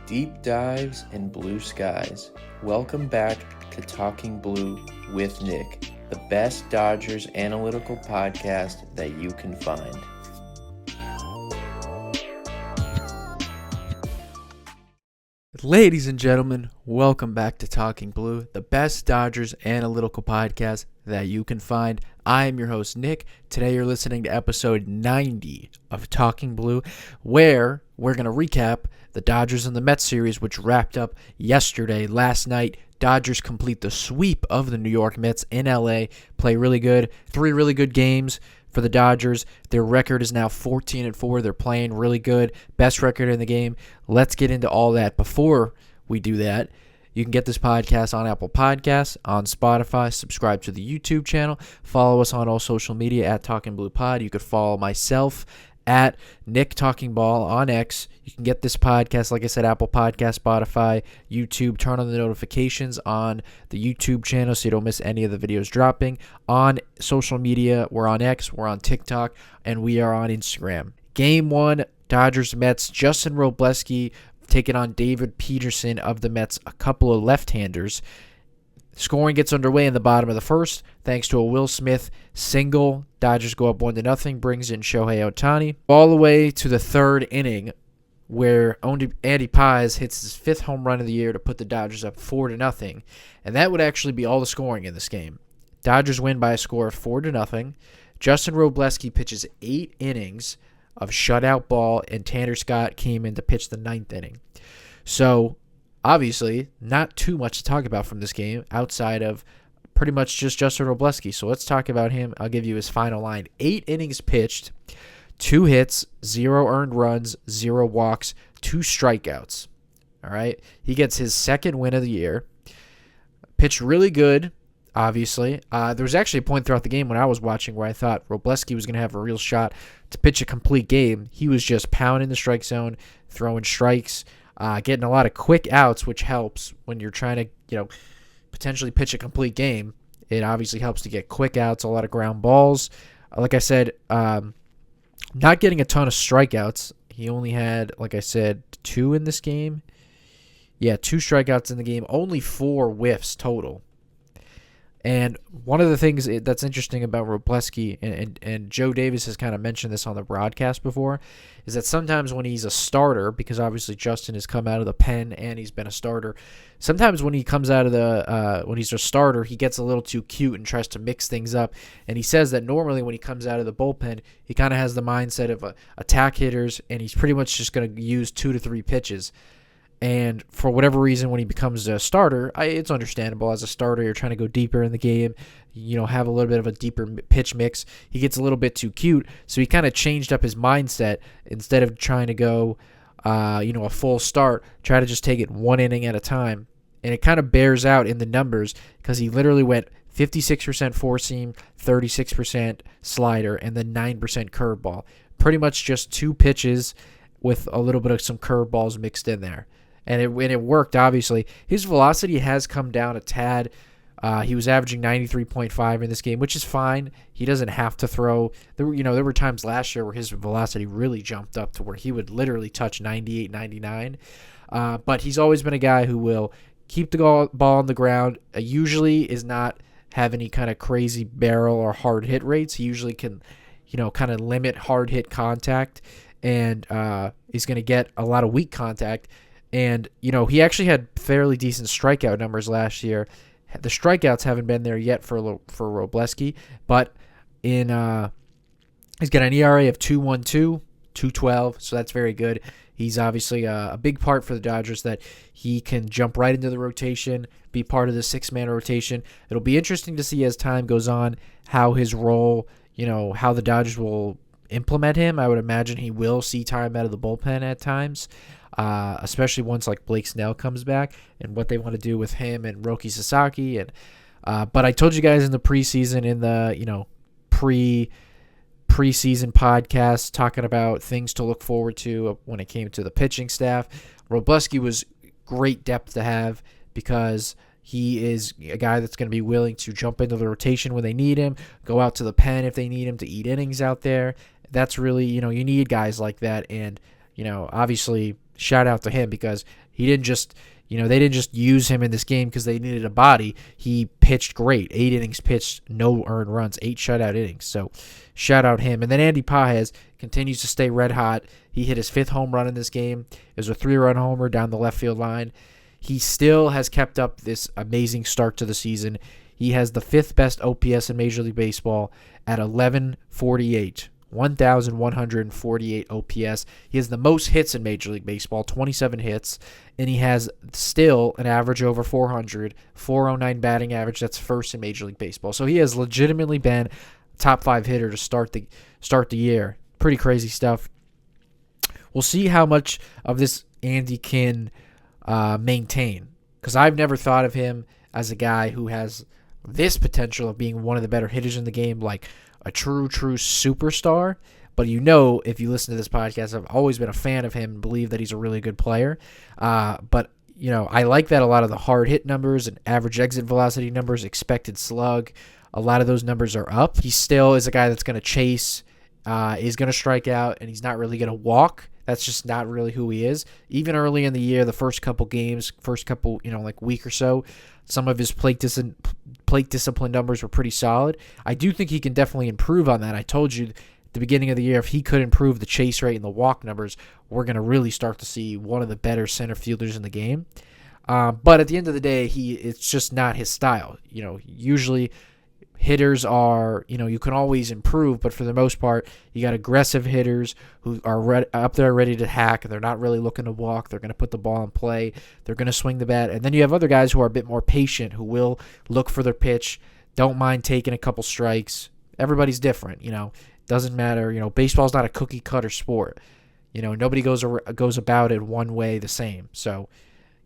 Deep dives and blue skies. Welcome back to Talking Blue with Nick, the best Dodgers analytical podcast that you can find. Ladies and gentlemen, welcome back to Talking Blue, the best Dodgers analytical podcast that you can find. I am your host, Nick. Today you're listening to episode 90 of Talking Blue, where we're going to recap the Dodgers and the Mets series, which wrapped up yesterday. Last night, Dodgers complete the sweep of the New York Mets in LA, play really good, 3 really good games for the Dodgers. Their record is now 14-4. They're playing really good. Best record in the game. Let's get into all that. Before we do that, you can get this podcast on Apple Podcasts, on Spotify. Subscribe to the YouTube channel. Follow us on all social media at Talking Blue Pod. You could follow myself at Nick Talking Ball on X. You can get this podcast, like I said, Apple Podcast, Spotify, YouTube. Turn on the notifications on the YouTube channel so you don't miss any of the videos dropping. On social media, we're on X, we're on TikTok, and we are on Instagram. Game 1, Dodgers-Mets. Justin Wrobleski taking on David Peterson of the Mets, a couple of left-handers. Scoring gets underway in the bottom of the first, thanks to a Will Smith single. Dodgers go up 1-0, brings in Shohei Ohtani. All the way to the third inning, where Andy Paz hits his 5th home run of the year to put the Dodgers up 4-0. And that would actually be all the scoring in this game. Dodgers win by a score of 4-0. Justin Wrobleski pitches 8 innings of shutout ball, and Tanner Scott came in to pitch the 9th inning. So, obviously, not too much to talk about from this game outside of pretty much just Justin Wrobleski. So let's talk about him. I'll give you his final line. 8 innings pitched, 2 hits, 0 earned runs, 0 walks, 2 strikeouts. All right. He gets his 2nd win of the year. Pitched really good, obviously. There was actually a point throughout the game when I was watching where I thought Wrobleski was going to have a real shot to pitch a complete game. He was just pounding the strike zone, throwing strikes, getting a lot of quick outs, which helps when you're trying to, potentially pitch a complete game. It obviously helps to get quick outs, a lot of ground balls. Like I said, not getting a ton of strikeouts. He only had, like I said, 2 in this game. Yeah, 2 strikeouts in the game, only 4 whiffs total. And one of the things that's interesting about Wrobleski, and Joe Davis has kind of mentioned this on the broadcast before, is that sometimes when he's a starter, because obviously Justin has come out of the pen and he's been a starter, sometimes when he comes out of when he's a starter, he gets a little too cute and tries to mix things up. And he says that normally when he comes out of the bullpen, he kind of has the mindset of attack hitters, and he's pretty much just going to use 2 to 3 pitches. And for whatever reason, when he becomes a starter, it's understandable. As a starter, you're trying to go deeper in the game, have a little bit of a deeper pitch mix. He gets a little bit too cute, so he kind of changed up his mindset. Instead of trying to go, a full start, try to just take it 1 inning at a time. And it kind of bears out in the numbers because he literally went 56% four-seam, 36% slider, and then 9% curveball. Pretty much just 2 pitches with a little bit of some curveballs mixed in there. And it worked, obviously. His velocity has come down a tad. He was averaging 93.5 in this game, which is fine. He doesn't have to throw. There were times last year where his velocity really jumped up to where he would literally touch 98, 99. But he's always been a guy who will keep the ball on the ground. Usually is not have any kind of crazy barrel or hard hit rates. He usually can, kind of limit hard hit contact. And he's going to get a lot of weak contact. And, he actually had fairly decent strikeout numbers last year. The strikeouts haven't been there yet for Wrobleski, but he's got an ERA of 2.12, 2.12, so that's very good. He's obviously a big part for the Dodgers that he can jump right into the rotation, be part of the 6-man rotation. It'll be interesting to see as time goes on how his role, how the Dodgers will implement him. I would imagine he will see time out of the bullpen at times, especially once like Blake Snell comes back and what they want to do with him and Roki Sasaki. And but I told you guys in the preseason, in the preseason podcast, talking about things to look forward to when it came to the pitching staff. Wrobleski was great depth to have because he is a guy that's going to be willing to jump into the rotation when they need him, go out to the pen if they need him to eat innings out there, That's really, you need guys like that. And, obviously shout out to him because he didn't just, they didn't just use him in this game because they needed a body. He pitched great. 8 innings pitched, no earned runs, 8 shutout innings. So shout out him. And then Andy Pages continues to stay red hot. He hit his 5th home run in this game. It was a 3-run homer down the left field line. He still has kept up this amazing start to the season. He has the 5th best OPS in Major League Baseball at 1148. 1,148 OPS. He has the most hits in Major League Baseball, 27 hits, and he has still an average over 400, 409 batting average. That's first in Major League Baseball. So he has legitimately been top 5 hitter to start the year. Pretty crazy stuff. We'll see how much of this Andy can maintain, because I've never thought of him as a guy who has this potential of being one of the better hitters in the game, like a true superstar. But if you listen to this podcast, I've always been a fan of him and believe that he's a really good player. But I like that a lot of the hard hit numbers and average exit velocity numbers, expected slug, a lot of those numbers are up. He still is a guy that's going to chase, is going to strike out, and he's not really going to walk. That's just not really who he is. Even early in the year, the first couple games, week or so, some of his plate discipline numbers were pretty solid. I do think he can definitely improve on that. I told you at the beginning of the year, if he could improve the chase rate and the walk numbers, we're going to really start to see one of the better center fielders in the game. But at the end of the day, it's just not his style. Usually hitters are, you can always improve, but for the most part, you got aggressive hitters who are up there ready to hack. They're not really looking to walk. They're going to put the ball in play. They're going to swing the bat. And then you have other guys who are a bit more patient, who will look for their pitch, don't mind taking a couple strikes. Everybody's different, Doesn't matter. Baseball's not a cookie cutter sport. Nobody goes about it one way the same. So,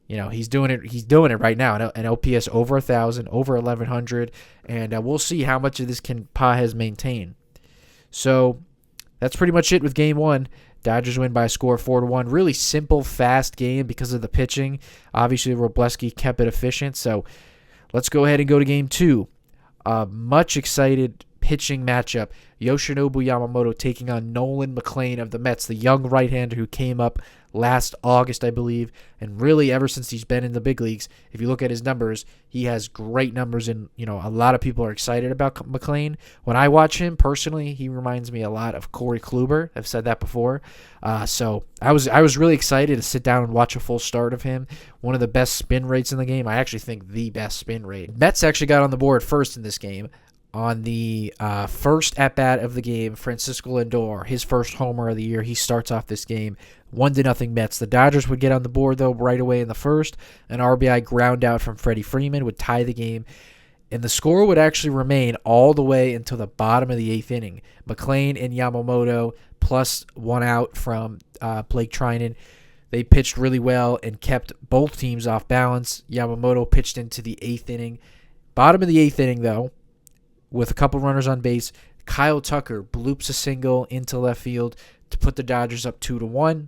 he's doing it. He's doing it right now. An OPS over 1,000, over 1,100, and we'll see how much of this can Pages maintain. So that's pretty much it with Game 1. Dodgers win by a score of 4-1. Really simple, fast game because of the pitching. Obviously, Wrobleski kept it efficient. So let's go ahead and go to Game 2. Much excited pitching matchup. Yoshinobu Yamamoto taking on Nolan McLean of the Mets, the young right-hander who came up last August, I believe, and really ever since he's been in the big leagues. If you look at his numbers, he has great numbers, and a lot of people are excited about McLean. When I watch him personally, he reminds me a lot of Corey Kluber. I've said that before. So I was really excited to sit down and watch a full start of him. One of the best spin rates in the game. I actually think the best spin rate. Mets actually got on the board first in this game. On the first at-bat of the game, Francisco Lindor, his first homer of the year, he starts off this game 1-0 Mets. The Dodgers would get on the board, though, right away in the first. An RBI ground out from Freddie Freeman would tie the game, and the score would actually remain all the way until the bottom of the 8th inning. McLean and Yamamoto, plus 1 out from Blake Trinan. They pitched really well and kept both teams off balance. Yamamoto pitched into the 8th inning. Bottom of the 8th inning, though, with a couple runners on base, Kyle Tucker bloops a single into left field to put the Dodgers up 2-1.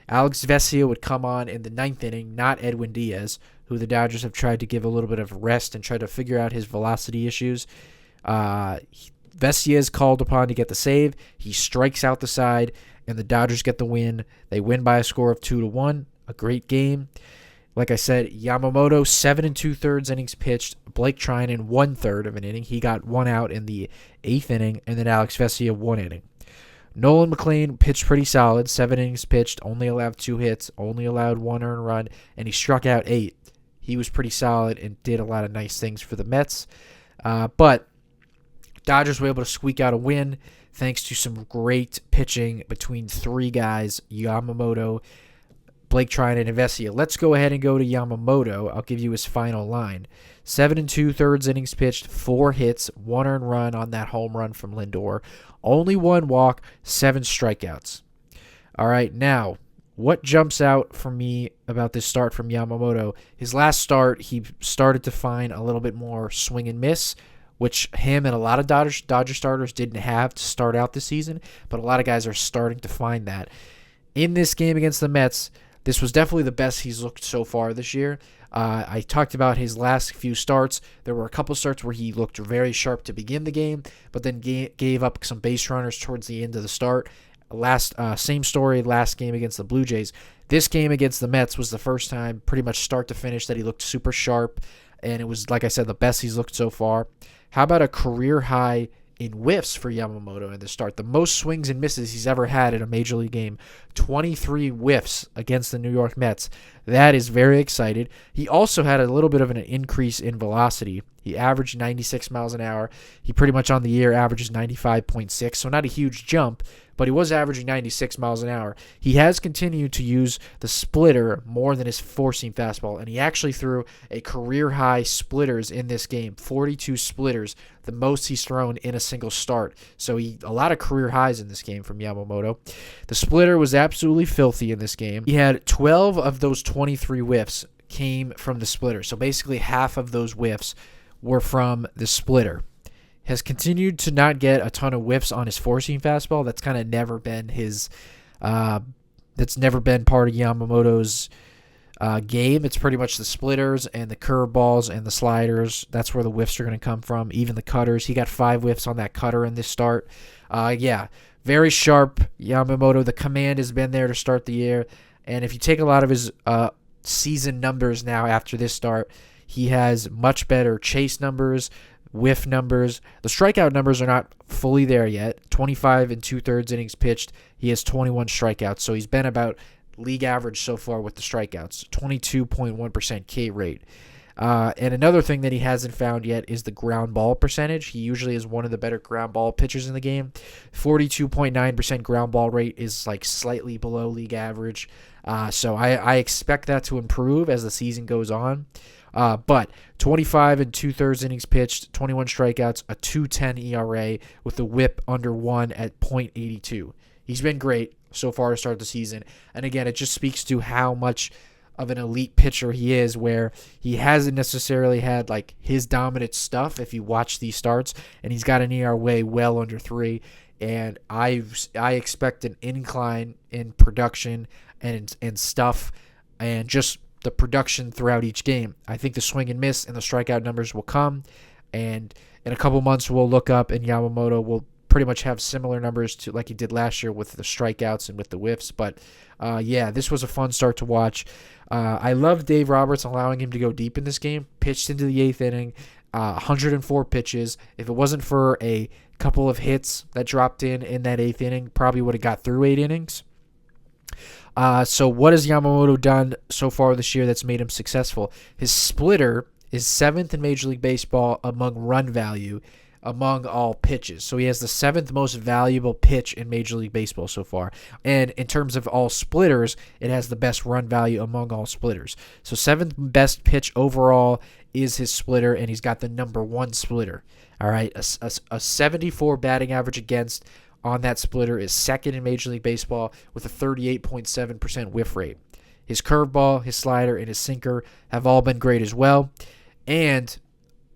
Alex Vesia would come on in the 9th inning, not Edwin Diaz, who the Dodgers have tried to give a little bit of rest and try to figure out his velocity issues. Vesia is called upon to get the save. He strikes out the side, and the Dodgers get the win. They win by a score of 2-1. A great game. Like I said, Yamamoto, 7 2/3 innings pitched. Blake Trinan, 1/3 of an inning. He got 1 out in the 8th inning, and then Alex Vesia, 1 inning. Nolan McLean pitched pretty solid. 7 innings pitched, only allowed 2 hits, only allowed 1 earned run, and he struck out 8. He was pretty solid and did a lot of nice things for the Mets. But Dodgers were able to squeak out a win thanks to some great pitching between 3 guys, Yamamoto, Blake Trinan, and Vesia. Let's go ahead and go to Yamamoto. I'll give you his final line. 7 2/3 innings pitched, 4 hits, 1 earned run on that home run from Lindor. Only 1 walk, 7 strikeouts. All right, now, what jumps out for me about this start from Yamamoto? His last start, he started to find a little bit more swing and miss, which him and a lot of Dodger starters didn't have to start out this season, but a lot of guys are starting to find that. In this game against the Mets, this was definitely the best he's looked so far this year. I talked about his last few starts. There were a couple starts where he looked very sharp to begin the game, but then gave up some base runners towards the end of the start. Same story last game against the Blue Jays. This game against the Mets was the first time, pretty much start to finish, that he looked super sharp, and it was, like I said, the best he's looked so far. How about a career high in whiffs for Yamamoto in the start? The most swings and misses he's ever had in a major league game. 23 whiffs against the New York Mets. That is very exciting. He also had a little bit of an increase in velocity. He averaged 96 miles an hour. He pretty much on the year averages 95.6, so not a huge jump, but he was averaging 96 miles an hour. He has continued to use the splitter more than his four-seam fastball, and he actually threw a career-high splitters in this game, 42 splitters, the most he's thrown in a single start. So a lot of career highs in this game from Yamamoto. The splitter was absolutely filthy in this game. He had 12 of those 23 whiffs came from the splitter, so basically half of those whiffs were from the splitter. Has continued to not get a ton of whiffs on his four-seam fastball. That's kind of never been his. That's never been part of Yamamoto's game. It's pretty much the splitters and the curveballs and the sliders. That's where the whiffs are going to come from. Even the cutters. He got 5 whiffs on that cutter in this start. Very sharp Yamamoto. The command has been there to start the year. And if you take a lot of his season numbers now after this start, he has much better chase numbers, whiff numbers. The strikeout numbers are not fully there yet. 25 and 2/3 innings pitched. He has 21 strikeouts, so he's been about league average so far with the strikeouts. 22.1% K rate. And another thing that he hasn't found yet is the ground ball percentage. He usually is one of the better ground ball pitchers in the game. 42.9% ground ball rate is like slightly below league average. So I expect that to improve as the season goes on. But 25 and 2/3 innings pitched, 21 strikeouts, a 2.10 ERA with the whip under 1 at .82. He's been great so far to start the season. And again, it just speaks to how much of an elite pitcher he is, where he hasn't necessarily had like his dominant stuff if you watch these starts, and he's got an ERA well under 3. And I expect an incline in production and stuff, and just the production throughout each game. I think the swing and miss and the strikeout numbers will come, and in a couple months we'll look up and Yamamoto will pretty much have similar numbers to like he did last year with the strikeouts and with the whiffs. But this was a fun start to watch. I love Dave Roberts allowing him to go deep in this game. Pitched into the 8th inning, 104 pitches. If it wasn't for a couple of hits that dropped in that 8th inning, probably would have got through 8 innings. So what has Yamamoto done so far this year that's made him successful? His splitter is 7th in Major League Baseball among run value among all pitches. So he has the 7th most valuable pitch in Major League Baseball so far. And in terms of all splitters, it has the best run value among all splitters. So 7th best pitch overall is his splitter, and he's got the number 1 splitter. All right, a 74 batting average against on that splitter is 2nd in Major League Baseball with a 38.7% whiff rate. His curveball, his slider, and his sinker have all been great as well. And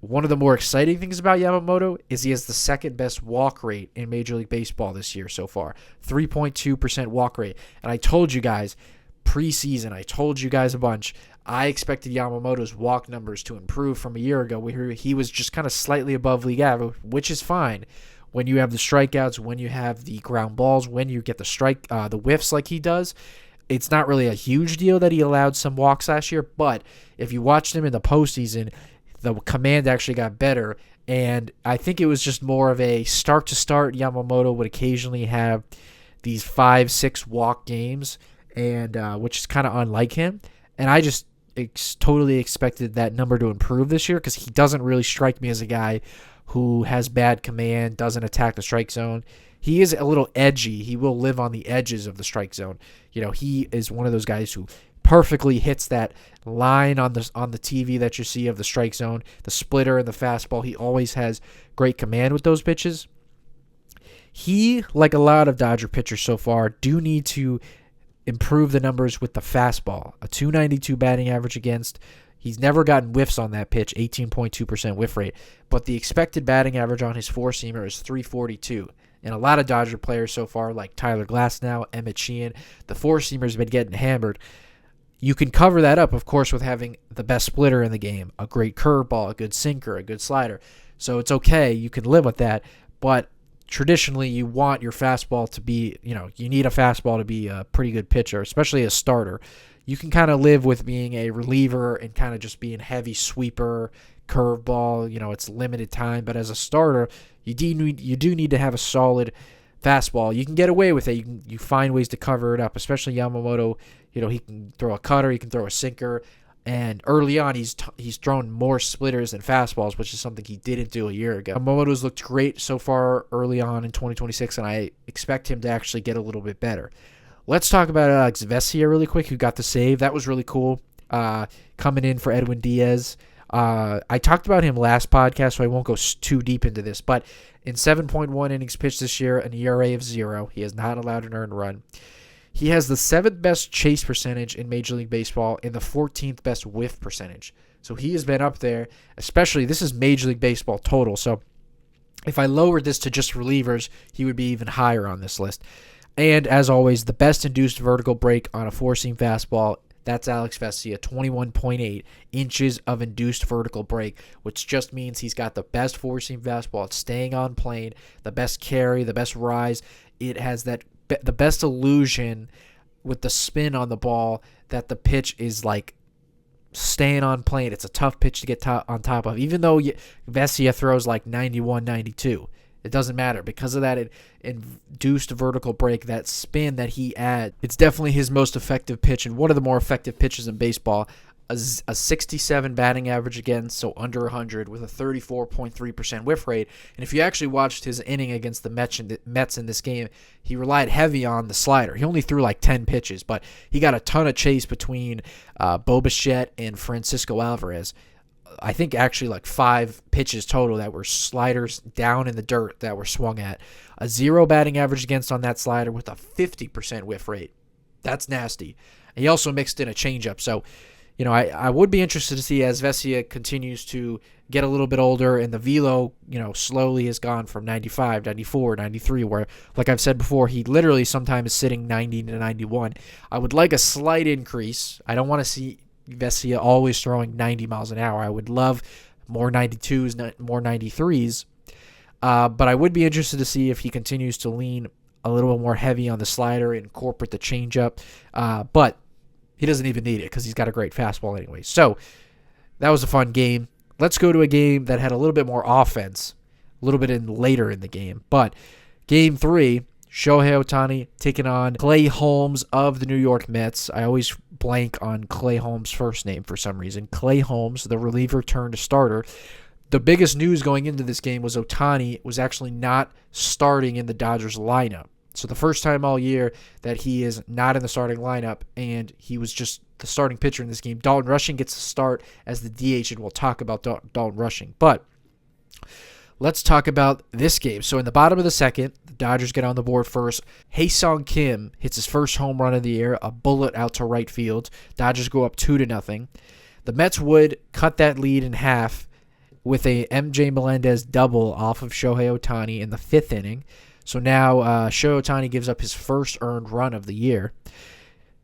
one of the more exciting things about Yamamoto is he has the 2nd best walk rate in Major League Baseball this year so far. 3.2% walk rate. And I told you guys preseason, I told you guys a bunch, I expected Yamamoto's walk numbers to improve from a year ago where he was just kind of slightly above league average, which is fine. When you have the strikeouts, when you have the ground balls, when you get the whiffs like he does, it's not really a huge deal that he allowed some walks last year. But if you watched him in the postseason, the command actually got better. And I think it was just more of a start to start. Yamamoto would occasionally have these 5-6 walk games, and which is kind of unlike him. And I just totally expected that number to improve this year because he doesn't really strike me as a guy who has bad command, doesn't attack the strike zone. He is a little edgy. He will live on the edges of the strike zone. You know, he is one of those guys who perfectly hits that line on the TV that you see of the strike zone, the splitter and the fastball. He always has great command with those pitches. He, like a lot of Dodger pitchers so far, do need to improve the numbers with the fastball. A 292 batting average against. He's never gotten whiffs on that pitch, 18.2% whiff rate. But the expected batting average on his four-seamer is 342. And a lot of Dodger players so far, like Tyler Glasnow, Emmett Sheehan, the four-seamer's been getting hammered. You can cover that up, of course, with having the best splitter in the game, a great curveball, a good sinker, a good slider. So it's okay. You can live with that. But traditionally, you want your fastball to be, you need a fastball to be a pretty good pitcher, especially a starter. You can kind of live with being a reliever and kind of just being heavy sweeper, curveball. It's limited time. But as a starter, you do need to have a solid fastball. You can get away with it. You find ways to cover it up, especially Yamamoto. He can throw a cutter, he can throw a sinker, and early on he's thrown more splitters than fastballs, which is something he didn't do a year ago. Yamamoto's looked great so far early on in 2026, and I expect him to actually get a little bit better. Let's talk about Alex Vesia really quick, who got the save. That was really cool, coming in for Edwin Diaz. I talked about him last podcast, so I won't go too deep into this, but in 7.1 innings pitched this year, an ERA of 0. He has not allowed an earned run. He has the 7th best chase percentage in Major League Baseball and the 14th best whiff percentage. So he has been up there, especially this is Major League Baseball total. So if I lowered this to just relievers, he would be even higher on this list. And as always, the best induced vertical break on a four-seam fastball, that's Alex Vesia, 21.8 inches of induced vertical break, which just means he's got the best four-seam fastball. It's staying on plane, the best carry, the best rise. It has the best illusion with the spin on the ball that the pitch is like staying on plane. It's a tough pitch to get on top of. Even though Vesia throws like 91, 92, it doesn't matter. Because of that induced vertical break, that spin that he adds, it's definitely his most effective pitch and one of the more effective pitches in baseball. A 67 batting average again, so under 100 with a 34.3% whiff rate. And if you actually watched his inning against the Mets in this game, he relied heavy on the slider. He only threw like 10 pitches, but he got a ton of chase between Bo Bichette and Francisco Alvarez. I think actually like 5 pitches total that were sliders down in the dirt that were swung at. A 0 batting average against on that slider with a 50% whiff rate. That's nasty. And he also mixed in a changeup, so I would be interested to see as Vesia continues to get a little bit older and the velo, slowly has gone from 95, 94, 93, where, like I've said before, he literally sometimes is sitting 90 to 91. I would like a slight increase. I don't want to see Vesia always throwing 90 miles an hour. I would love more 92s, more 93s. But I would be interested to see if he continues to lean a little more heavy on the slider and incorporate the changeup. But he doesn't even need it because he's got a great fastball anyway. So that was a fun game. Let's go to a game that had a little bit more offense, a little bit later in the game. But Game 3, Shohei Ohtani taking on Clay Holmes of the New York Mets. I always blank on Clay Holmes' first name for some reason. Clay Holmes, the reliever turned starter. The biggest news going into this game was Ohtani was actually not starting in the Dodgers lineup. So the first time all year that he is not in the starting lineup, and he was just the starting pitcher in this game. Dalton Rushing gets to start as the DH, and we'll talk about Dalton Rushing. But let's talk about this game. So in the bottom of the second, the Dodgers get on the board first. Hae-Sung Kim hits his first home run of the year, a bullet out to right field. Dodgers go up 2-0. The Mets would cut that lead in half with a MJ Melendez double off of Shohei Ohtani in the 5th inning. So now Shohei Ohtani gives up his first earned run of the year.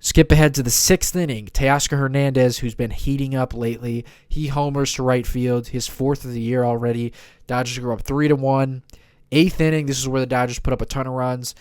Skip ahead to the 6th inning. Teoscar Hernandez, who's been heating up lately, he homers to right field, his 4th of the year already. Dodgers go up 3-1. 8th inning, this is where the Dodgers put up a ton of runs.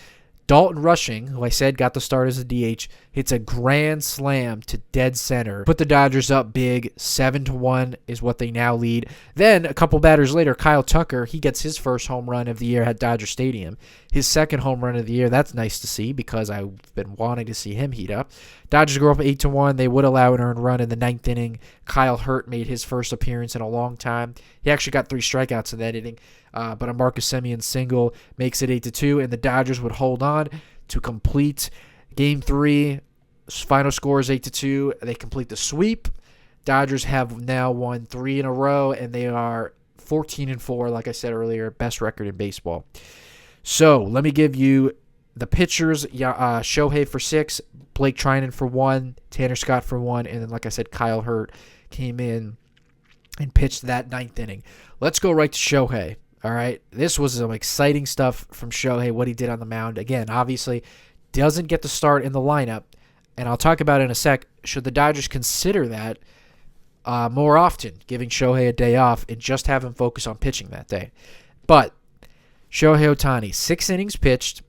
Dalton Rushing, who I said got the start as a DH, hits a grand slam to dead center. Put the Dodgers up big. 7-1 is what they now lead. Then, a couple batters later, Kyle Tucker, he gets his first home run of the year at Dodger Stadium. His second home run of the year. That's nice to see because I've been wanting to see him heat up. Dodgers go up 8-1. They would allow an earned run in the 9th inning. Kyle Hurt made his first appearance in a long time. He actually got 3 strikeouts in that inning. But a Marcus Semien single makes it 8-2, and the Dodgers would hold on to complete Game 3. Final score is 8-2. They complete the sweep. Dodgers have now won 3 in a row, and they are 14-4, like I said earlier, best record in baseball. So let me give you the pitchers. Shohei for 6, Blake Trinan for 1, Tanner Scott for 1, and then, like I said, Kyle Hurt came in and pitched that 9th inning. Let's go right to Shohei. All right, this was some exciting stuff from Shohei, what he did on the mound. Again, obviously, doesn't get the start in the lineup, And I'll talk about it in a sec. Should the Dodgers consider that more often, giving Shohei a day off and just have him focus on pitching that day? But Shohei Ohtani, 6 innings pitched,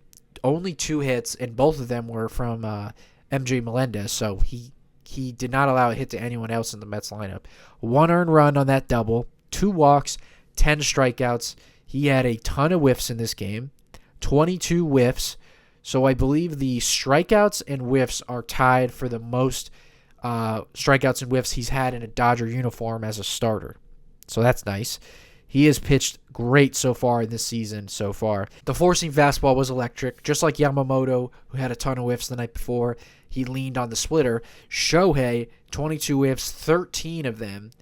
only 2 hits, and both of them were from MJ Melendez, so he did not allow a hit to anyone else in the Mets lineup. 1 earned run on that double, 2 walks, 10 strikeouts. He had a ton of whiffs in this game, 22 whiffs. So I believe the strikeouts and whiffs are tied for the most strikeouts and whiffs he's had in a Dodger uniform as a starter. So that's nice. He has pitched great so far in this season so far. The four-seam fastball was electric. Just like Yamamoto, who had a ton of whiffs the night before, he leaned on the splitter. Shohei, 22 whiffs, 13 of them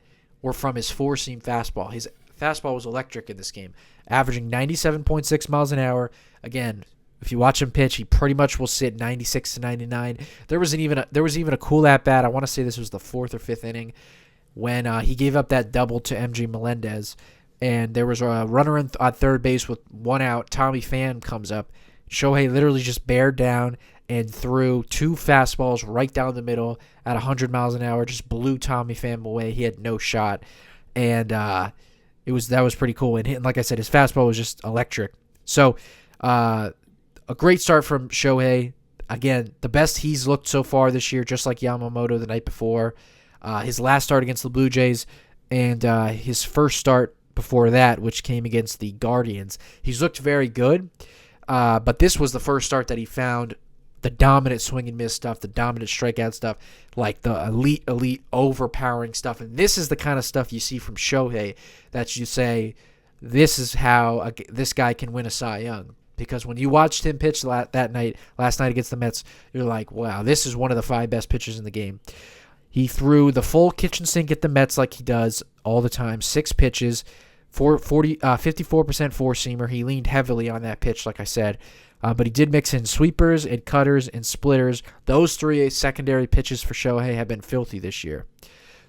were from his four-seam fastball. His fastball was electric in this game, averaging 97.6 miles an hour. Again, if you watch him pitch, he pretty much will sit 96 to 99. There was even a cool at-bat. I want to say this was the 4th or 5th inning when he gave up that double to MJ Melendez. And there was a runner on third base with 1 out. Tommy Pham comes up. Shohei literally just bared down and threw 2 fastballs right down the middle at 100 miles an hour. Just blew Tommy Pham away. He had no shot. And that was pretty cool. And like I said, his fastball was just electric. So a great start from Shohei. Again, the best he's looked so far this year, just like Yamamoto the night before. His last start against the Blue Jays and his first start before that, which came against the Guardians. He's looked very good, but this was the first start that he found the dominant swing and miss stuff, the dominant strikeout stuff, like the elite overpowering stuff. And this is the kind of stuff you see from Shohei that you say, this is how this guy can win a Cy Young. Because when you watched him pitch last night against the Mets, you're like, wow, this is one of the 5 best pitchers in the game. He threw the full kitchen sink at the Mets like he does all the time. 6 pitches, 54% four-seamer. He leaned heavily on that pitch, like I said. But he did mix in sweepers and cutters and splitters. Those 3 secondary pitches for Shohei have been filthy this year.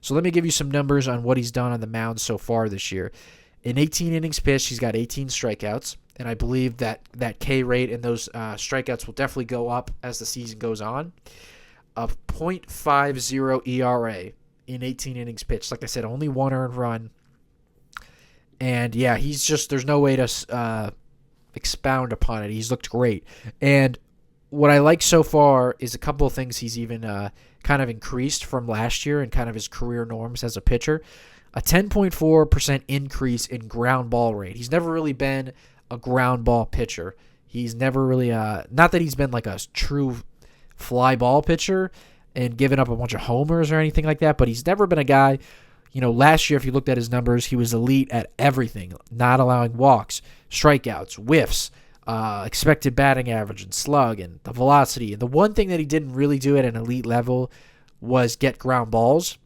So let me give you some numbers on what he's done on the mound so far this year. In 18 innings pitched, he's got 18 strikeouts. And I believe that K rate and those strikeouts will definitely go up as the season goes on. A .50 ERA in 18 innings pitched. Like I said, only 1 earned run. And yeah, there's no way to expound upon it. He's looked great. And what I like so far is a couple of things he's even kind of increased from last year and kind of his career norms as a pitcher. A 10.4% increase in ground ball rate. He's never really been a ground ball pitcher. He's never really, not that he's been like a true fly ball pitcher and given up a bunch of homers or anything like that, but he's never been a guy, last year if you looked at his numbers, he was elite at everything, not allowing walks, strikeouts, whiffs, expected batting average and slug and the velocity. And the one thing that he didn't really do at an elite level was get ground balls.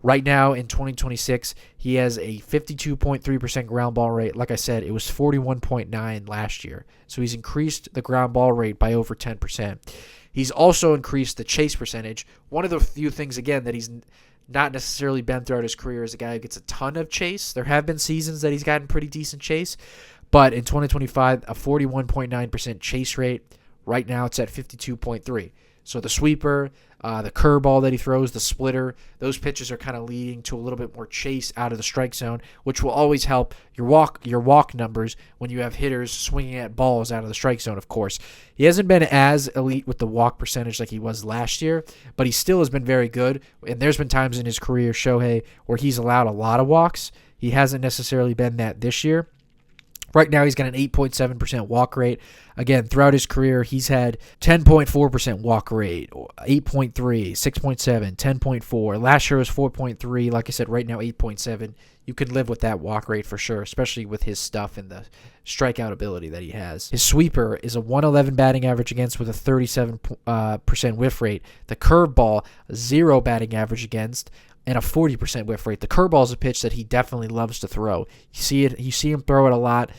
Right now in 2026, he has a 52.3% ground ball rate. Like I said, it was 41.9 last year. So he's increased the ground ball rate by over 10%. He's also increased the chase percentage. One of the few things, again, that he's not necessarily been throughout his career is a guy who gets a ton of chase. There have been seasons that he's gotten pretty decent chase. But in 2025, a 41.9% chase rate. Right now it's at 52.3. So the sweeper, the curveball that he throws, the splitter, those pitches are kind of leading to a little bit more chase out of the strike zone, which will always help your walk numbers when you have hitters swinging at balls out of the strike zone, of course. He hasn't been as elite with the walk percentage like he was last year, but he still has been very good. And there's been times in his career, Shohei, where he's allowed a lot of walks. He hasn't necessarily been that this year. Right now, he's got an 8.7% walk rate. Again, throughout his career, he's had 10.4% walk rate, 8.3, 6.7, 10.4. Last year was 4.3. Like I said, right now, 8.7. You can live with that walk rate for sure, especially with his stuff and the strikeout ability that he has. His sweeper is a 111 batting average against with a 37% whiff rate. The curveball, 0 batting average against, and a 40% whiff rate. The curveball is a pitch that he definitely loves to throw. You see him throw it a lot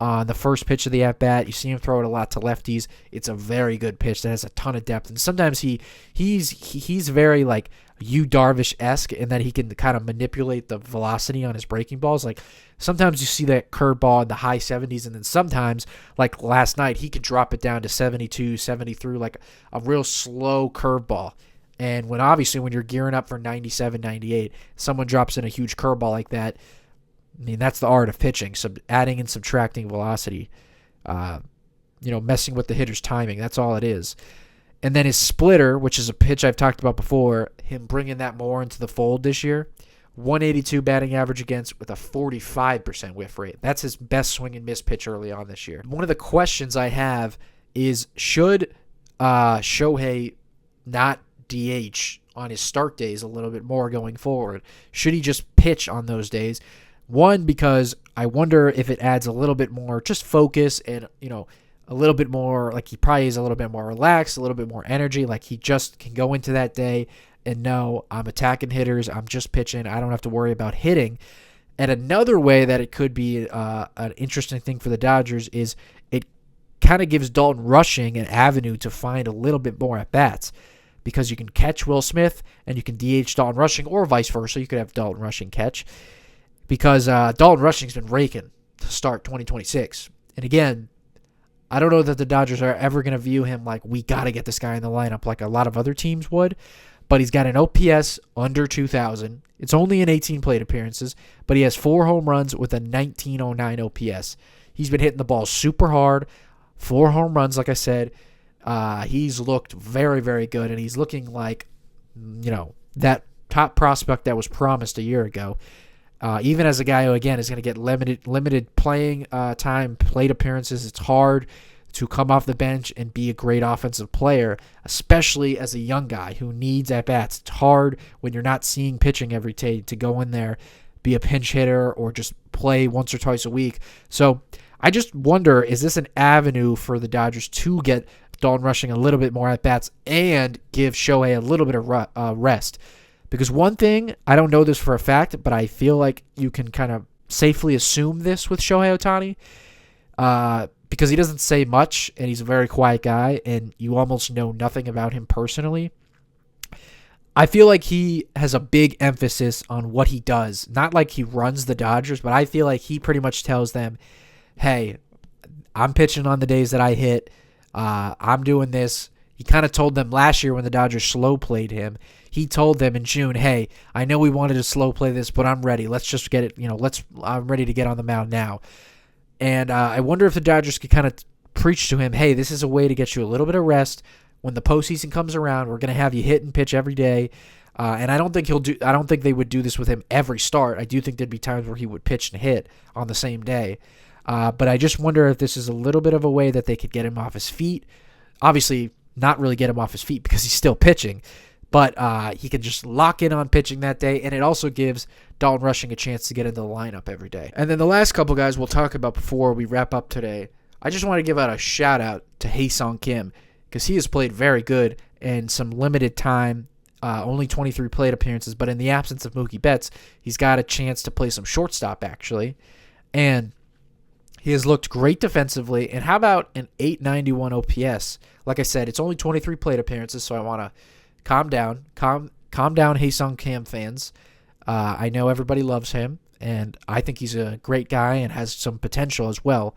on the first pitch of the at-bat. You see him throw it a lot to lefties. It's a very good pitch that has a ton of depth. And sometimes he's very like Yu Darvish-esque in that he can kind of manipulate the velocity on his breaking balls. Like sometimes you see that curveball in the high 70s, and then sometimes, like last night, he can drop it down to 72, 73, like a real slow curveball. And when you're gearing up for 97, 98, someone drops in a huge curveball like that, I mean, that's the art of pitching. So adding and subtracting velocity, messing with the hitter's timing. That's all it is. And then his splitter, which is a pitch I've talked about before, him bringing that more into the fold this year. 182 batting average against with a 45% whiff rate. That's his best swing and miss pitch early on this year. One of the questions I have is, should Shohei not DH on his start days a little bit more going forward? Should he just pitch on those days? One, because I wonder if it adds a little bit more just focus and, a little bit more, like he probably is a little bit more relaxed, a little bit more energy, like he just can go into that day and know I'm attacking hitters, I'm just pitching, I don't have to worry about hitting. And another way that it could be an interesting thing for the Dodgers is it kind of gives Dalton Rushing an avenue to find a little bit more at-bats, because you can catch Will Smith and you can DH Dalton Rushing, or vice versa. You could have Dalton Rushing catch, because Dalton Rushing's been raking to start 2026. And again, I don't know that the Dodgers are ever going to view him like, we got to get this guy in the lineup like a lot of other teams would. But he's got an OPS under 2,000. It's only in 18 plate appearances, but he has 4 home runs with a 1909 OPS. He's been hitting the ball super hard. 4 home runs, like I said. He's looked very, very good, and he's looking like, that top prospect that was promised a year ago. Even as a guy who, again, is going to get limited playing time, plate appearances. It's hard to come off the bench and be a great offensive player, especially as a young guy who needs at-bats. It's hard when you're not seeing pitching every day to go in there, be a pinch hitter, or just play once or twice a week. So I just wonder, is this an avenue for the Dodgers to get Dalton Rushing a little bit more at-bats and give Shohei a little bit of rest? Because one thing, I don't know this for a fact, but I feel like you can kind of safely assume this with Shohei Ohtani, because he doesn't say much, and he's a very quiet guy, and you almost know nothing about him personally. I feel like he has a big emphasis on what he does. Not like he runs the Dodgers, but I feel like he pretty much tells them, hey, I'm pitching on the days that I hit. I'm doing this. He kind of told them last year when the Dodgers slow played him. He told them in June, hey, I know we wanted to slow play this, but I'm ready. Let's just get it, I'm ready to get on the mound now. And I wonder if the Dodgers could kind of preach to him, hey, this is a way to get you a little bit of rest. When the postseason comes around, we're going to have you hit and pitch every day. And I don't think they would do this with him every start. I do think there'd be times where he would pitch and hit on the same day. But I just wonder if this is a little bit of a way that they could get him off his feet. Obviously, not really get him off his feet because he's still pitching. But he can just lock in on pitching that day, and it also gives Dalton Rushing a chance to get into the lineup every day. And then the last couple guys we'll talk about before we wrap up today, I just want to give out a shout-out to Hae-Sung Kim, because he has played very good in some limited time, only 23 plate appearances, but in the absence of Mookie Betts, he's got a chance to play some shortstop, actually. And he has looked great defensively. And how about an 891 OPS? Like I said, it's only 23 plate appearances, so I want to calm down. Calm down, Hae-Sung Kim fans. I know everybody loves him, and I think he's a great guy and has some potential as well.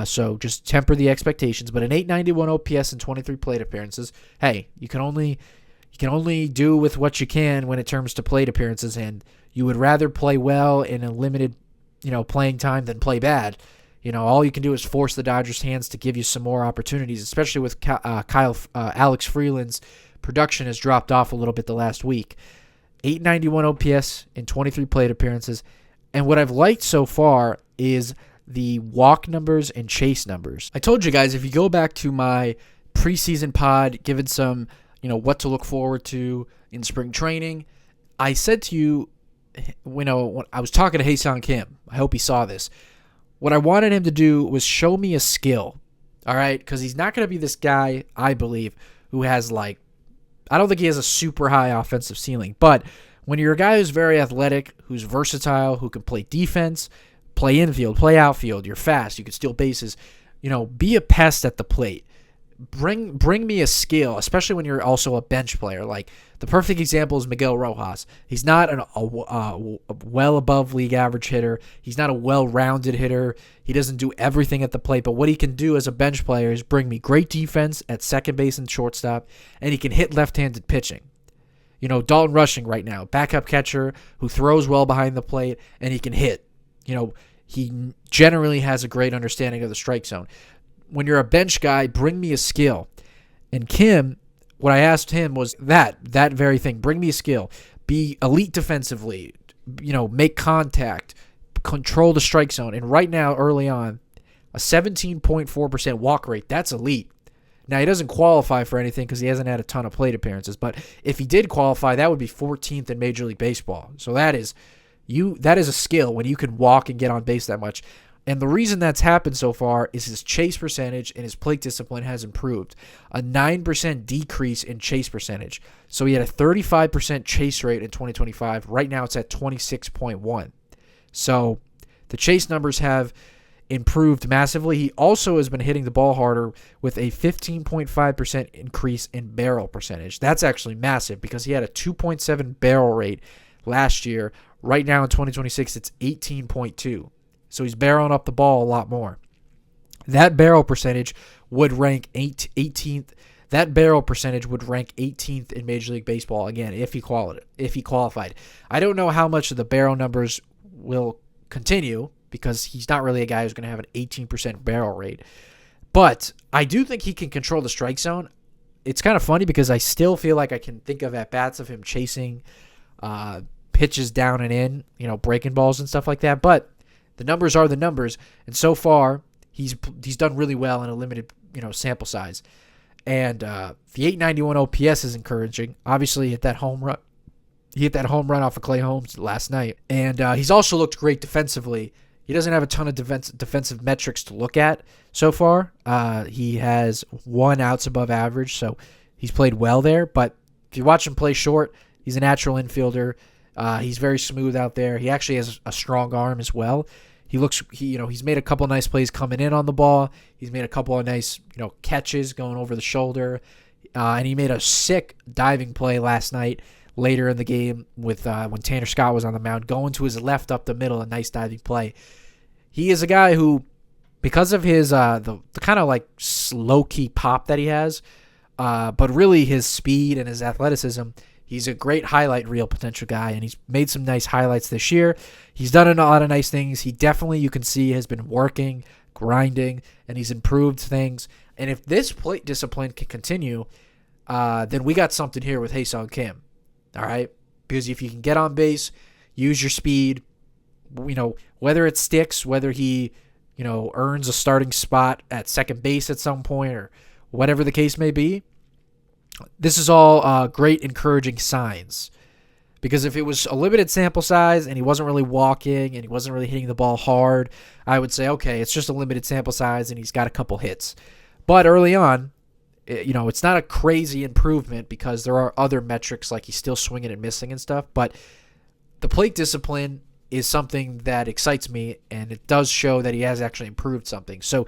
So just temper the expectations. But an 891 OPS and 23 plate appearances, hey, you can only do with what you can when it comes to plate appearances, and you would rather play well in a limited, playing time than play bad. All you can do is force the Dodgers' hands to give you some more opportunities, especially with Alex Freeland's production has dropped off a little bit the last week. 891 OPS in 23 plate appearances. And what I've liked so far is the walk numbers and chase numbers. I told you guys, if you go back to my preseason pod, given some, what to look forward to in spring training, I said to you, when I was talking to Hae-Sung Kim, I hope he saw this. What I wanted him to do was show me a skill, all right? Because he's not going to be this guy, I believe, who has I don't think he has a super high offensive ceiling. But when you're a guy who's very athletic, who's versatile, who can play defense, play infield, play outfield, you're fast, you can steal bases, be a pest at the plate. Bring me a skill, especially when you're also a bench player. Like The perfect example is Miguel Rojas. He's not a well above league average hitter. He's not a well-rounded hitter. He doesn't do everything at the plate, but what he can do as a bench player is bring me great defense at second base and shortstop, and he can hit left-handed pitching. Dalton Rushing right now, backup catcher who throws well behind the plate, and he can hit. He generally has a great understanding of the strike zone. When you're a bench guy, bring me a skill. And Kim, what I asked him was that very thing. Bring me a skill. Be elite defensively. Make contact. Control the strike zone. And right now, early on, a 17.4% walk rate. That's elite. Now, he doesn't qualify for anything because he hasn't had a ton of plate appearances. But if he did qualify, that would be 14th in Major League Baseball. So that is a skill when you can walk and get on base that much. And the reason that's happened so far is his chase percentage and his plate discipline has improved. A 9% decrease in chase percentage. So he had a 35% chase rate in 2025. Right now it's at 26.1. So the chase numbers have improved massively. He also has been hitting the ball harder with a 15.5% increase in barrel percentage. That's actually massive because he had a 2.7 barrel rate last year. Right now in 2026, it's 18.2. So he's barreling up the ball a lot more. That barrel percentage would rank 18th. That barrel percentage would rank 18th in Major League Baseball again if he qualified. I don't know how much of the barrel numbers will continue because he's not really a guy who's going to have an 18% barrel rate. But I do think he can control the strike zone. It's kind of funny because I still feel like I can think of at-bats of him chasing pitches down and in, breaking balls and stuff like that. But the numbers are the numbers, and so far he's done really well in a limited sample size. And the 891 OPS is encouraging. Obviously, he hit that home run. He hit that home run off of Clay Holmes last night, and he's also looked great defensively. He doesn't have a ton of defensive metrics to look at so far. He has 1 outs above average, so he's played well there. But if you watch him play short, he's a natural infielder. He's very smooth out there. He actually has a strong arm as well. He's made a couple of nice plays coming in on the ball. He's made a couple of nice, catches going over the shoulder. And he made a sick diving play last night later in the game with when Tanner Scott was on the mound, going to his left up the middle, a nice diving play. He is a guy who, because of his the kind of like low-key pop that he has, but really his speed and his athleticism, he's a great highlight reel potential guy, and he's made some nice highlights this year. He's done a lot of nice things. He definitely, you can see, has been working, grinding, and he's improved things. And if this plate discipline can continue, then we got something here with Ha-Seong Kim. All right? Because if you can get on base, use your speed, whether it sticks, whether he, earns a starting spot at second base at some point or whatever the case may be, this is all great encouraging signs. Because if it was a limited sample size and he wasn't really walking and he wasn't really hitting the ball hard, I would say, okay, it's just a limited sample size and he's got a couple hits. But early on, it's not a crazy improvement because there are other metrics like he's still swinging and missing and stuff. But the plate discipline is something that excites me, and it does show that he has actually improved something. So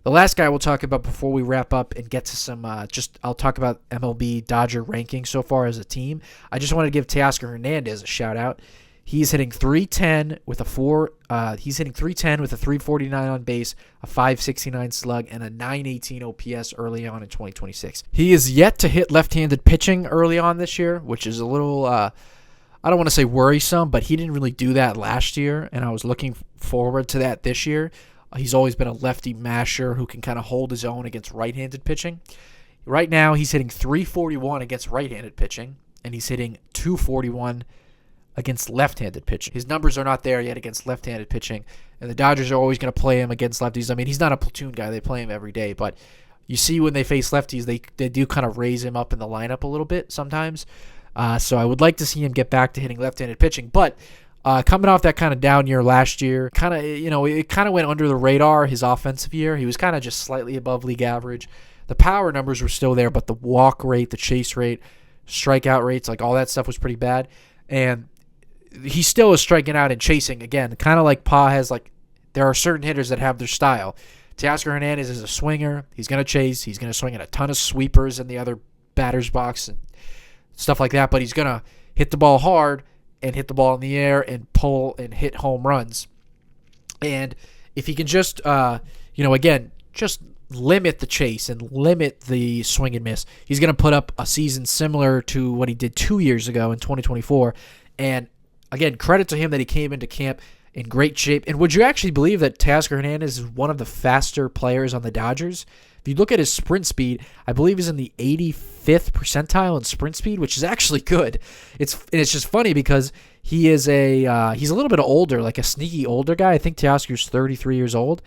the last guy we'll talk about before we wrap up and get to some, I'll talk about MLB Dodger rankings so far as a team. I just wanted to give Teoscar Hernandez a shout out. He's hitting 310 with a 349 on base, a 569 slug, and a 918 OPS early on in 2026. He is yet to hit left-handed pitching early on this year, which is a little, I don't want to say worrisome, but he didn't really do that last year, and I was looking forward to that this year. He's always been a lefty masher who can kind of hold his own against right-handed pitching. Right now, he's hitting 341 against right-handed pitching, and he's hitting 241 against left-handed pitching. His numbers are not there yet against left-handed pitching, and the Dodgers are always going to play him against lefties. I mean, he's not a platoon guy. They play him every day, but you see when they face lefties, they do kind of raise him up in the lineup a little bit sometimes. So I would like to see him get back to hitting left-handed pitching, but coming off that kind of down year last year, it kind of went under the radar his offensive year. He was kind of just slightly above league average. The power numbers were still there, but the walk rate, the chase rate, strikeout rates, like all that stuff was pretty bad. And he still is striking out and chasing again, kind of like Pa has. Like, there are certain hitters that have their style. Teoscar Hernandez is a swinger. He's going to chase. He's going to swing at a ton of sweepers in the other batter's box. And stuff like that, but he's going to hit the ball hard and hit the ball in the air and pull and hit home runs. And if he can just, again, just limit the chase and limit the swing and miss, he's going to put up a season similar to what he did 2 years ago in 2024. And again, credit to him that he came into camp in great shape. And would you actually believe that Teoscar Hernandez is one of the faster players on the Dodgers? If you look at his sprint speed, I believe he's in the 85th percentile in sprint speed, which is actually good. It's just funny because he's a little bit older, like a sneaky older guy. I think Teoscar's 33 years old.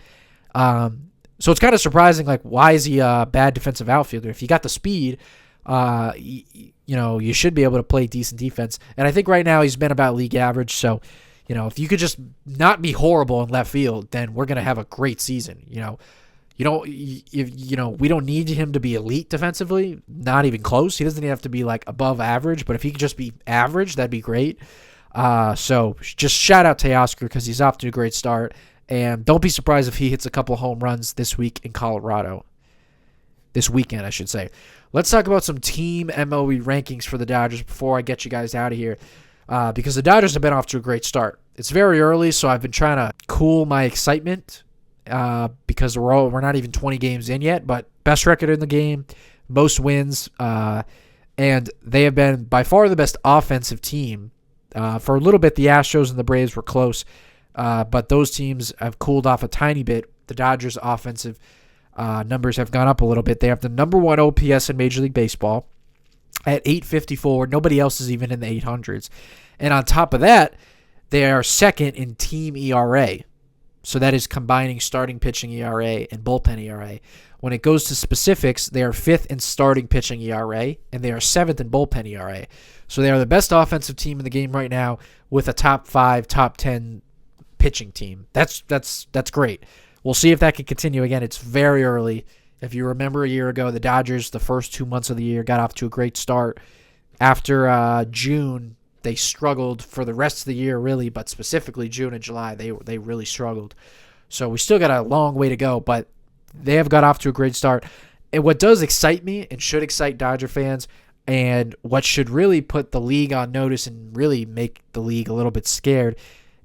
So it's kind of surprising, like, why is he a bad defensive outfielder? If you got the speed, you should be able to play decent defense. And I think right now he's been about league average. So, if you could just not be horrible in left field, then we're going to have a great season. We don't need him to be elite defensively, not even close. He doesn't even have to be like above average, but if he could just be average, that'd be great. So just shout out Teoscar because he's off to a great start. And don't be surprised if he hits a couple home runs this week in Colorado. This weekend, I should say. Let's talk about some team MLB rankings for the Dodgers before I get you guys out of here. Because the Dodgers have been off to a great start. It's very early, so I've been trying to cool my excitement because we're not even 20 games in yet. But best record in the game, most wins, and they have been by far the best offensive team. For a little bit, the Astros and the Braves were close. But those teams have cooled off a tiny bit. The Dodgers' offensive numbers have gone up a little bit. They have the number one OPS in Major League Baseball at 854. Nobody else is even in the 800s. And on top of that, they are second in team ERA. So that is combining starting pitching ERA and bullpen ERA. When it goes to specifics, they are fifth in starting pitching ERA, and they are seventh in bullpen ERA. So they are the best offensive team in the game right now with a top 5, top 10 pitching team. That's great. We'll see if that can continue. Again, it's very early. If you remember a year ago, the Dodgers, the first 2 months of the year, got off to a great start. After June, they struggled for the rest of the year, really, but specifically June and July, they really struggled. So we still got a long way to go, but they have got off to a great start. And what does excite me and should excite Dodger fans, and what should really put the league on notice and really make the league a little bit scared,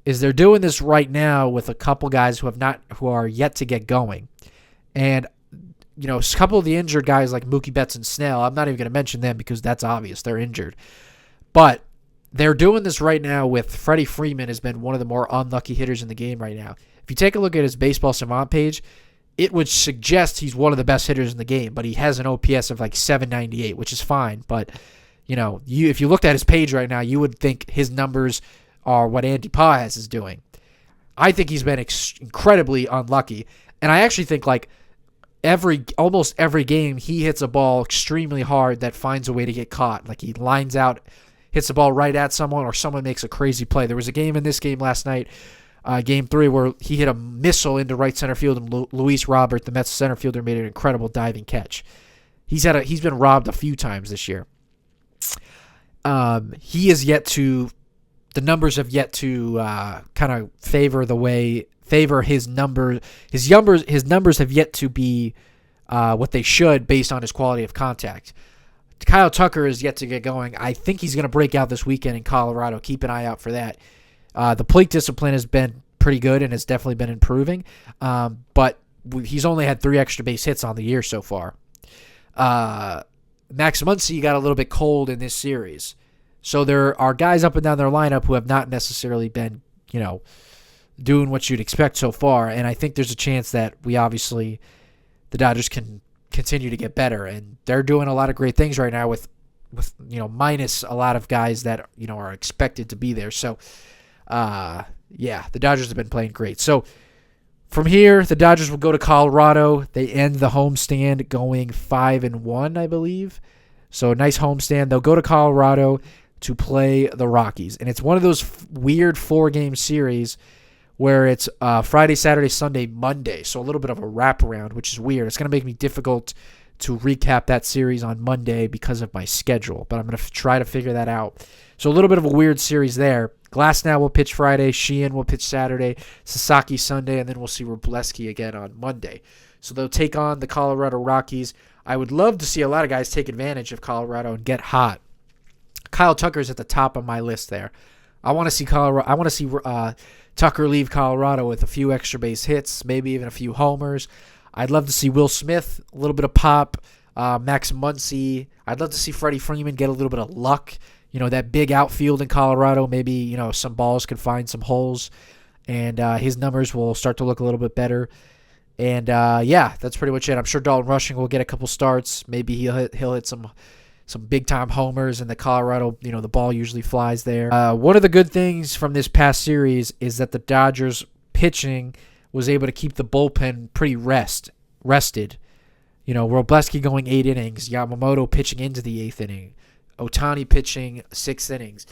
is they're doing this right now with a couple guys who are yet to get going. And a couple of the injured guys like Mookie Betts and Snell, I'm not even going to mention them because that's obvious. They're injured. But they're doing this right now with Freddie Freeman has been one of the more unlucky hitters in the game right now. If you take a look at his Baseball Savant page, it would suggest he's one of the best hitters in the game, but he has an OPS of like 798, which is fine. But, if you looked at his page right now, you would think his numbers are what Andy Paz is doing. I think he's been incredibly unlucky. And I actually think like almost every game he hits a ball extremely hard that finds a way to get caught. Like he lines out, hits the ball right at someone, or someone makes a crazy play. There was a game in this game last night, Game 3, where he hit a missile into right center field, and Luis Robert, the Mets center fielder, made an incredible diving catch. He's been robbed a few times this year. The numbers have yet to kind of favor his numbers. His numbers have yet to be what they should based on his quality of contact. Kyle Tucker is yet to get going. I think he's going to break out this weekend in Colorado. Keep an eye out for that. The plate discipline has been pretty good and has definitely been improving, but he's only had 3 extra base hits on the year so far. Max Muncy got a little bit cold in this series. So there are guys up and down their lineup who have not necessarily been, doing what you'd expect so far, and I think there's a chance that the Dodgers can continue to get better, and they're doing a lot of great things right now with minus a lot of guys that are expected to be there. So the Dodgers have been playing great. So from here, the Dodgers will go to Colorado. They end the homestand going 5-1, I believe. So a nice homestand. They'll go to Colorado to play the Rockies, and it's one of those weird 4-game series where it's Friday, Saturday, Sunday, Monday. So a little bit of a wraparound, which is weird. It's going to make me difficult to recap that series on Monday because of my schedule, but I'm going to try to figure that out. So a little bit of a weird series there. Glasnow will pitch Friday, Sheehan will pitch Saturday, Sasaki Sunday, and then we'll see Wrobleski again on Monday. So they'll take on the Colorado Rockies. I would love to see a lot of guys take advantage of Colorado and get hot. Kyle Tucker's at the top of my list there. I want to see Tucker leave Colorado with a few extra base hits, maybe even a few homers. I'd love to see Will Smith, a little bit of pop, Max Muncy. I'd love to see Freddie Freeman get a little bit of luck. That big outfield in Colorado, maybe, some balls could find some holes, and his numbers will start to look a little bit better. And, that's pretty much it. I'm sure Dalton Rushing will get a couple starts. Maybe he'll hit some big-time homers in the Colorado. The ball usually flies there. One of the good things from this past series is that the Dodgers pitching was able to keep the bullpen pretty rested. Wrobleski going 8 innings, Yamamoto pitching into the 8th inning, Ohtani pitching 6 innings.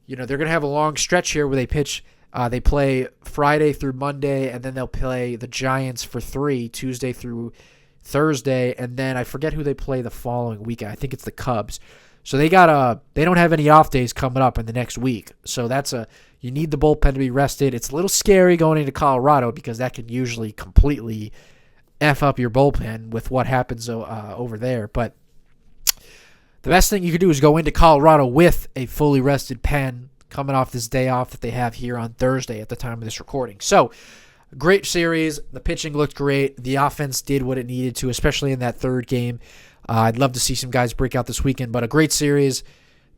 They're going to have a long stretch here where they pitch. They play Friday through Monday, and then they'll play the Giants for 3, Tuesday through Thursday, and then I forget who they play the following weekend. I think it's the Cubs. So they don't have any off days coming up in the next week. So you need the bullpen to be rested. It's a little scary going into Colorado because that can usually completely F up your bullpen with what happens over there. But the best thing you could do is go into Colorado with a fully rested pen coming off this day off that they have here on Thursday at the time of this recording. So, great series. The pitching looked great. The offense did what it needed to, especially in that third game. I'd love to see some guys break out this weekend, but a great series.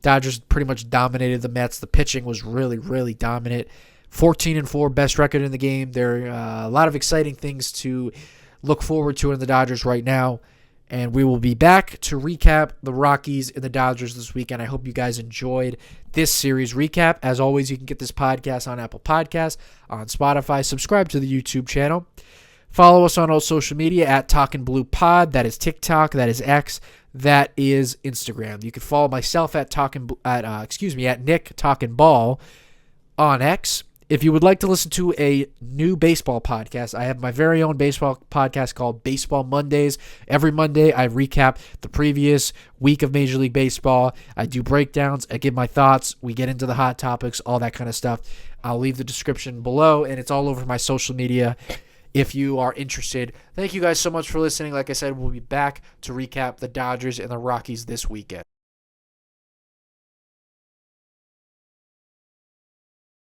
Dodgers pretty much dominated the Mets. The pitching was really, really dominant. 14-4, best record in the game. There are a lot of exciting things to look forward to in the Dodgers right now. And we will be back to recap the Rockies and the Dodgers this weekend. I hope you guys enjoyed this series recap. As always, you can get this podcast on Apple Podcasts, on Spotify. Subscribe to the YouTube channel. Follow us on all social media at Talkin' Blue Pod. That is TikTok. That is X. That is Instagram. You can follow myself at Nick Talkin' Ball on X. If you would like to listen to a new baseball podcast, I have my very own baseball podcast called Baseball Mondays. Every Monday, I recap the previous week of Major League Baseball. I do breakdowns. I give my thoughts. We get into the hot topics, all that kind of stuff. I'll leave the description below, and it's all over my social media if you are interested. Thank you guys so much for listening. Like I said, we'll be back to recap the Dodgers and the Rockies this weekend.